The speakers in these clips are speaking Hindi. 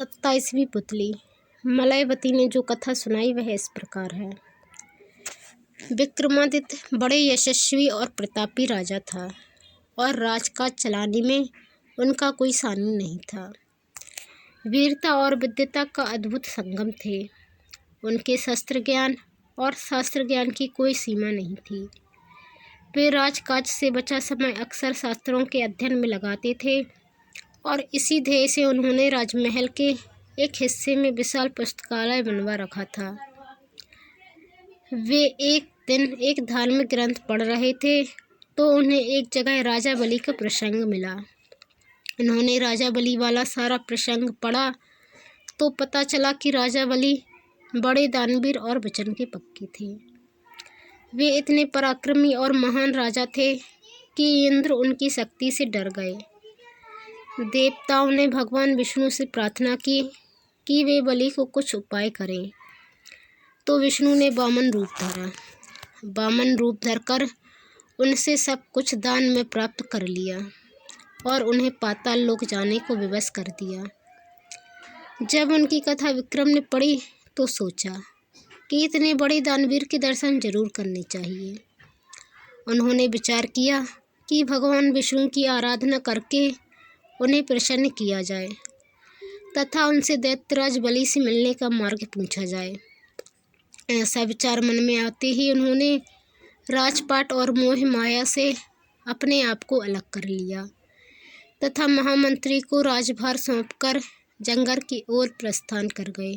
27वीं पुतली। मलयवती ने जो कथा सुनाई वह इस प्रकार है। विक्रमादित्य बड़े यशस्वी और प्रतापी राजा था और राजकाज चलाने में उनका कोई सानी नहीं था। वीरता और विद्यता का अद्भुत संगम थे। उनके शस्त्र ज्ञान और शास्त्र ज्ञान की कोई सीमा नहीं थी। वे राजकाज से बचा समय अक्सर शास्त्रों के अध्ययन में लगाते थे और इसी ध्येय से उन्होंने राजमहल के एक हिस्से में विशाल पुस्तकालय बनवा रखा था। वे एक दिन एक धार्मिक ग्रंथ पढ़ रहे थे तो उन्हें एक जगह राजा बलि का प्रसंग मिला। उन्होंने राजा बलि वाला सारा प्रसंग पढ़ा तो पता चला कि राजा बलि बड़े दानवीर और वचन के पक्के थे। वे इतने पराक्रमी और महान राजा थे कि इंद्र उनकी शक्ति से डर गए। देवताओं ने भगवान विष्णु से प्रार्थना की कि वे बलि को कुछ उपाय करें, तो विष्णु ने वामन रूप धरा। वामन रूप धरकर उनसे सब कुछ दान में प्राप्त कर लिया और उन्हें पाताल लोक जाने को विवश कर दिया। जब उनकी कथा विक्रम ने पढ़ी तो सोचा कि इतने बड़े दानवीर के दर्शन जरूर करने चाहिए। उन्होंने विचार किया कि भगवान विष्णु की आराधना करके उन्हें प्रसन्न किया जाए तथा उनसे दैत्यराज बलि से मिलने का मार्ग पूछा जाए। ऐसा विचार मन में आते ही उन्होंने राजपाट और मोह माया से अपने आप को अलग कर लिया तथा महामंत्री को राजभार सौंपकर जंगल की ओर प्रस्थान कर गए।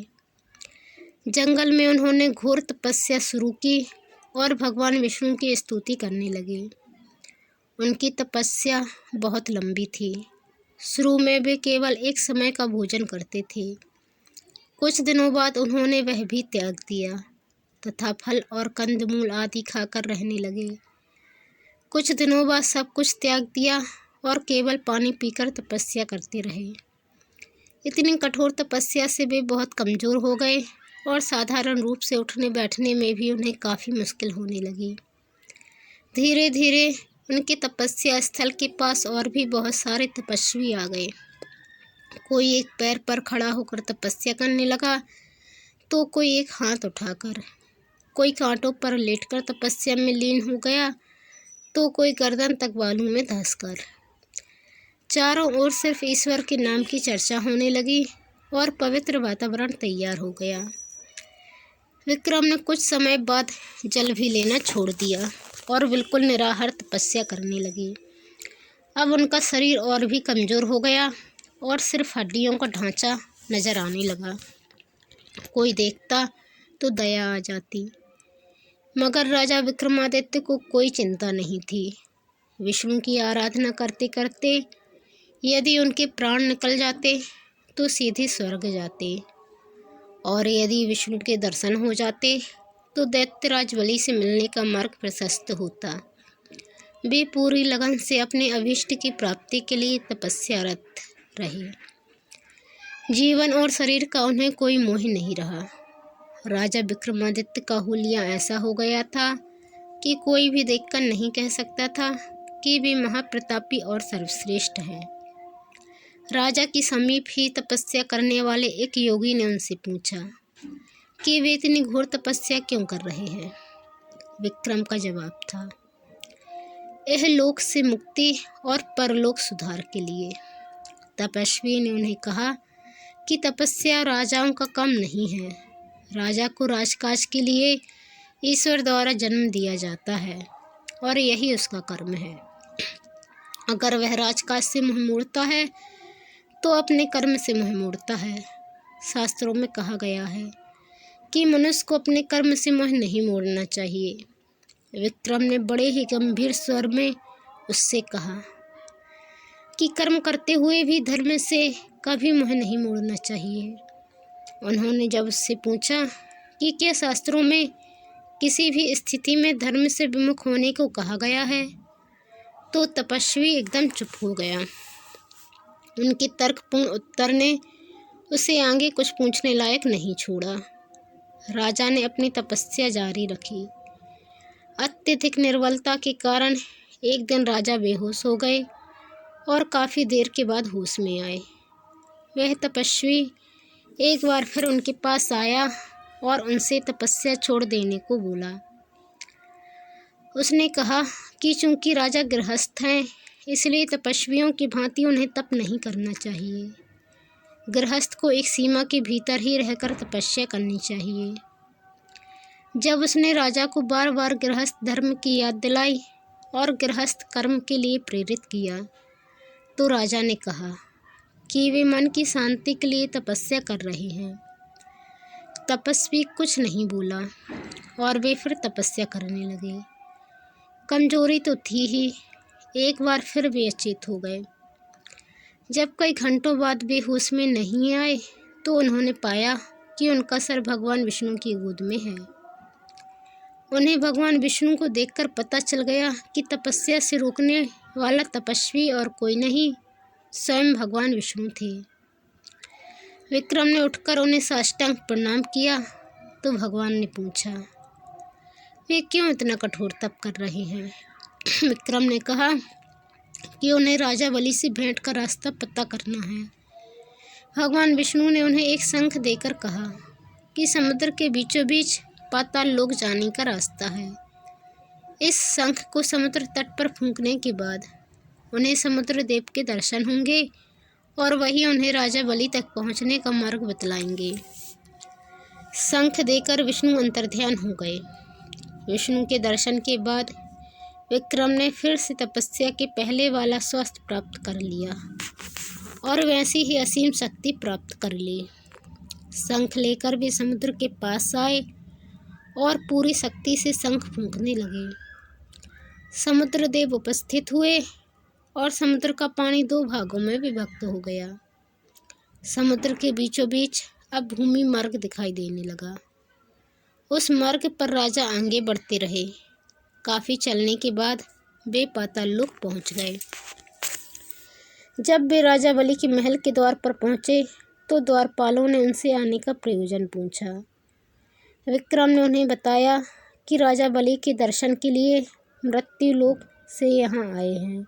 जंगल में उन्होंने घोर तपस्या शुरू की और भगवान विष्णु की स्तुति करने लगे। उनकी तपस्या बहुत लंबी थी। शुरू में वे केवल एक समय का भोजन करते थे। कुछ दिनों बाद उन्होंने वह भी त्याग दिया तथा फल और कंदमूल आदि खाकर रहने लगे। कुछ दिनों बाद सब कुछ त्याग दिया और केवल पानी पीकर तपस्या करते रहे। इतनी कठोर तपस्या से वे बहुत कमज़ोर हो गए और साधारण रूप से उठने बैठने में भी उन्हें काफ़ी मुश्किल होने लगी। धीरे धीरे उनके तपस्या स्थल के पास और भी बहुत सारे तपस्वी आ गए। कोई एक पैर पर खड़ा होकर तपस्या करने लगा तो कोई एक हाथ उठाकर, कोई कांटों पर लेटकर तपस्या में लीन हो गया तो कोई गर्दन तक बालू में धंसकर। चारों ओर सिर्फ ईश्वर के नाम की चर्चा होने लगी और पवित्र वातावरण तैयार हो गया। विक्रम ने कुछ समय बाद जल भी लेना छोड़ दिया और बिल्कुल निराहार तपस्या करने लगे। अब उनका शरीर और भी कमज़ोर हो गया और सिर्फ हड्डियों का ढांचा नजर आने लगा। कोई देखता तो दया आ जाती, मगर राजा विक्रमादित्य को कोई चिंता नहीं थी। विष्णु की आराधना करते करते यदि उनके प्राण निकल जाते तो सीधे स्वर्ग जाते और यदि विष्णु के दर्शन हो जाते तो दैत्यराज बलि से मिलने का मार्ग प्रशस्त होता। वे पूरी लगन से अपने अभीष्ट की प्राप्ति के लिए तपस्यारत रहे। जीवन और शरीर का उन्हें कोई मोह नहीं रहा। राजा विक्रमादित्य का हुलिया ऐसा हो गया था कि कोई भी देखकर नहीं कह सकता था कि वे महाप्रतापी और सर्वश्रेष्ठ हैं। राजा के समीप ही तपस्या करने वाले एक योगी ने उनसे पूछा कि वे इतनी घोर तपस्या क्यों कर रहे हैं। विक्रम का जवाब था, यह लोक से मुक्ति और परलोक सुधार के लिए। तपस्वी ने उन्हें कहा कि तपस्या राजाओं का काम नहीं है। राजा को राजकाज के लिए ईश्वर द्वारा जन्म दिया जाता है और यही उसका कर्म है। अगर वह राजकाज से मुँह मोड़ता है तो अपने कर्म से मुँह मोड़ता है। शास्त्रों में कहा गया है कि मनुष्य को अपने कर्म से मुँह नहीं मोड़ना चाहिए। विक्रम ने बड़े ही गंभीर स्वर में उससे कहा कि कर्म करते हुए भी धर्म से कभी मुँह नहीं मोड़ना चाहिए। उन्होंने जब उससे पूछा कि क्या शास्त्रों में किसी भी स्थिति में धर्म से विमुख होने को कहा गया है, तो तपस्वी एकदम चुप हो गया। उनके तर्कपूर्ण उत्तर ने उसे आगे कुछ पूछने लायक नहीं छोड़ा। राजा ने अपनी तपस्या जारी रखी। अत्यधिक निर्बलता के कारण एक दिन राजा बेहोश हो गए और काफ़ी देर के बाद होश में आए। वह तपस्वी एक बार फिर उनके पास आया और उनसे तपस्या छोड़ देने को बोला। उसने कहा कि चूंकि राजा गृहस्थ हैं, इसलिए तपस्वियों की भांति उन्हें तप नहीं करना चाहिए। गृहस्थ को एक सीमा के भीतर ही रहकर तपस्या करनी चाहिए। जब उसने राजा को बार बार गृहस्थ धर्म की याद दिलाई और गृहस्थ कर्म के लिए प्रेरित किया, तो राजा ने कहा कि वे मन की शांति के लिए तपस्या कर रहे हैं। तपस्वी कुछ नहीं बोला और वे फिर तपस्या करने लगे। कमजोरी तो थी ही, एक बार फिर वे अचेत हो गए। जब कई घंटों बाद वे होश में नहीं आए, तो उन्होंने पाया कि उनका सर भगवान विष्णु की गोद में है। उन्हें भगवान विष्णु को देखकर पता चल गया कि तपस्या से रोकने वाला तपस्वी और कोई नहीं, स्वयं भगवान विष्णु थे। विक्रम ने उठकर उन्हें साष्टांग प्रणाम किया तो भगवान ने पूछा, वे क्यों इतना कठोर तप कर रहे हैं? विक्रम ने कहा कि उन्हें राजा बलि से भेंट का रास्ता पता करना है। भगवान विष्णु ने उन्हें एक शंख देकर कहा कि समुद्र के बीचों बीच पाताल लोक जाने का रास्ता है। इस शंख को समुद्र तट पर फूंकने के बाद उन्हें समुद्र देव के दर्शन होंगे और वही उन्हें राजा बलि तक पहुंचने का मार्ग बतलाएंगे। शंख देकर विष्णु अंतर्ध्यान हो गए। विष्णु के दर्शन के बाद विक्रम ने फिर से तपस्या के पहले वाला स्वास्थ्य प्राप्त कर लिया और वैसी ही असीम शक्ति प्राप्त कर ली। शंख लेकर वे समुद्र के पास आए और पूरी शक्ति से शंख फूंकने लगे। समुद्र देव उपस्थित हुए और समुद्र का पानी दो भागों में विभक्त हो गया। समुद्र के बीचों बीच अब भूमि मार्ग दिखाई देने लगा। उस मार्ग पर राजा आगे बढ़ते रहे। काफी चलने के बाद वे पाताल लोक पहुंच गए। जब वे राजा बलि के महल के द्वार पर पहुंचे, तो द्वारपालों ने उनसे आने का प्रयोजन पूछा। विक्रम ने उन्हें बताया कि राजा बलि के दर्शन के लिए मृत्यु लोक से यहाँ आए हैं।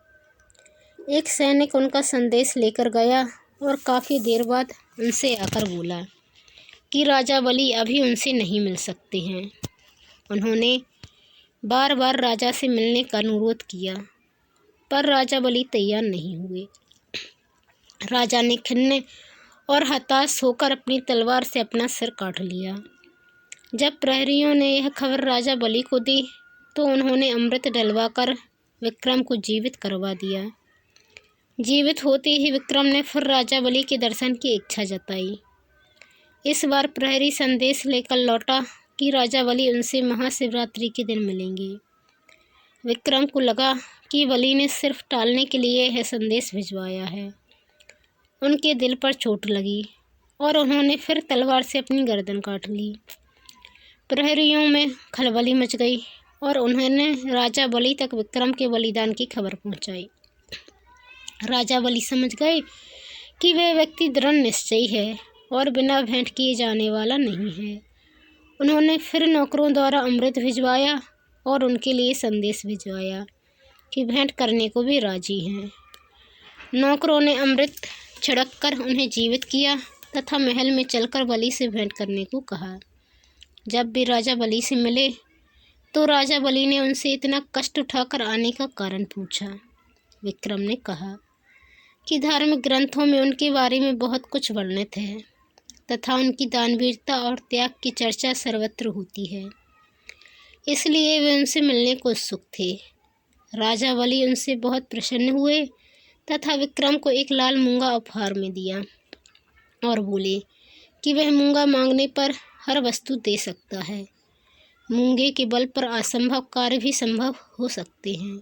एक सैनिक उनका संदेश लेकर गया और काफ़ी देर बाद उनसे आकर बोला कि राजा बलि अभी उनसे नहीं मिल सकते हैं। उन्होंने बार बार राजा से मिलने का अनुरोध किया, पर राजा बलि तैयार नहीं हुए। राजा ने खिन्न और हताश होकर अपनी तलवार से अपना सिर काट लिया। जब प्रहरियों ने यह खबर राजा बलि को दी, तो उन्होंने अमृत डलवाकर विक्रम को जीवित करवा दिया। जीवित होते ही विक्रम ने फिर राजा बलि के दर्शन की इच्छा जताई। इस बार प्रहरी संदेश लेकर लौटा कि राजा बलि उनसे महाशिवरात्रि के दिन मिलेंगे। विक्रम को लगा कि बलि ने सिर्फ टालने के लिए यह संदेश भिजवाया है। उनके दिल पर चोट लगी और उन्होंने फिर तलवार से अपनी गर्दन काट ली। प्रहरियों में खलबली मच गई और उन्होंने राजा बलि तक विक्रम के बलिदान की खबर पहुंचाई। राजा बलि समझ गए कि वह व्यक्ति दृढ़ निश्चयी है और बिना भेंट किए जाने वाला नहीं है। उन्होंने फिर नौकरों द्वारा अमृत भिजवाया और उनके लिए संदेश भिजवाया कि भेंट करने को भी राजी हैं। नौकरों ने अमृत छिड़ककर उन्हें जीवित किया तथा महल में चलकर बलि से भेंट करने को कहा। जब भी राजा बलि से मिले, तो राजा बलि ने उनसे इतना कष्ट उठाकर आने का कारण पूछा। विक्रम ने कहा कि धार्मिक ग्रंथों में उनके बारे में बहुत कुछ वर्णित है तथा उनकी दानवीरता और त्याग की चर्चा सर्वत्र होती है, इसलिए वे उनसे मिलने को उत्सुक थे। राजा बलि उनसे बहुत प्रसन्न हुए तथा विक्रम को एक लाल मूंगा उपहार में दिया और बोले कि वह मूंगा मांगने पर हर वस्तु दे सकता है। मूंगे के बल पर असंभव कार्य भी संभव हो सकते हैं।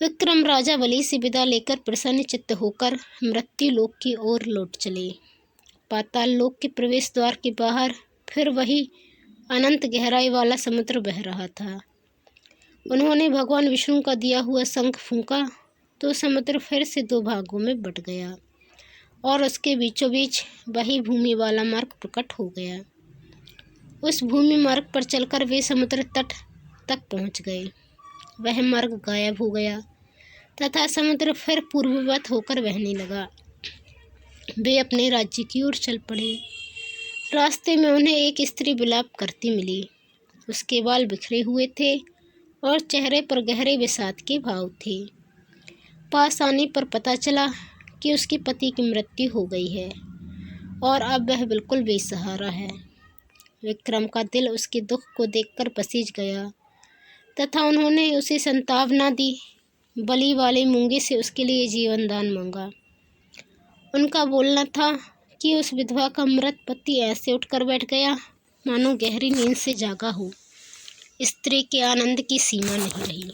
विक्रम राजा बलि से विदा लेकर प्रसन्न चित्त होकर मृत्यु लोक की ओर लौट चले। पाताल लोक के प्रवेश द्वार के बाहर फिर वही अनंत गहराई वाला समुद्र बह रहा था। उन्होंने भगवान विष्णु का दिया हुआ शंख फूंका तो समुद्र फिर से दो भागों में बट गया और उसके बीचों बीच वही भूमि वाला मार्ग प्रकट हो गया। उस भूमि मार्ग पर चलकर वे समुद्र तट तक पहुंच गए। वह मार्ग गायब हो गया तथा समुद्र फिर पूर्ववत होकर बहने लगा। वे अपने राज्य की ओर चल पड़े। रास्ते में उन्हें एक स्त्री विलाप करती मिली। उसके बाल बिखरे हुए थे और चेहरे पर गहरे विषाद के भाव थे। पास आने पर पता चला कि उसके पति की मृत्यु हो गई है और अब वह बिल्कुल बेसहारा है। विक्रम का दिल उसके दुख को देखकर पसीज गया तथा उन्होंने उसे सांत्वना दी। बलि वाले मूंगे से उसके लिए जीवन दान मांगा। उनका बोलना था कि उस विधवा का मृत पति ऐसे उठकर बैठ गया मानो गहरी नींद से जागा हो। स्त्री के आनंद की सीमा नहीं रही।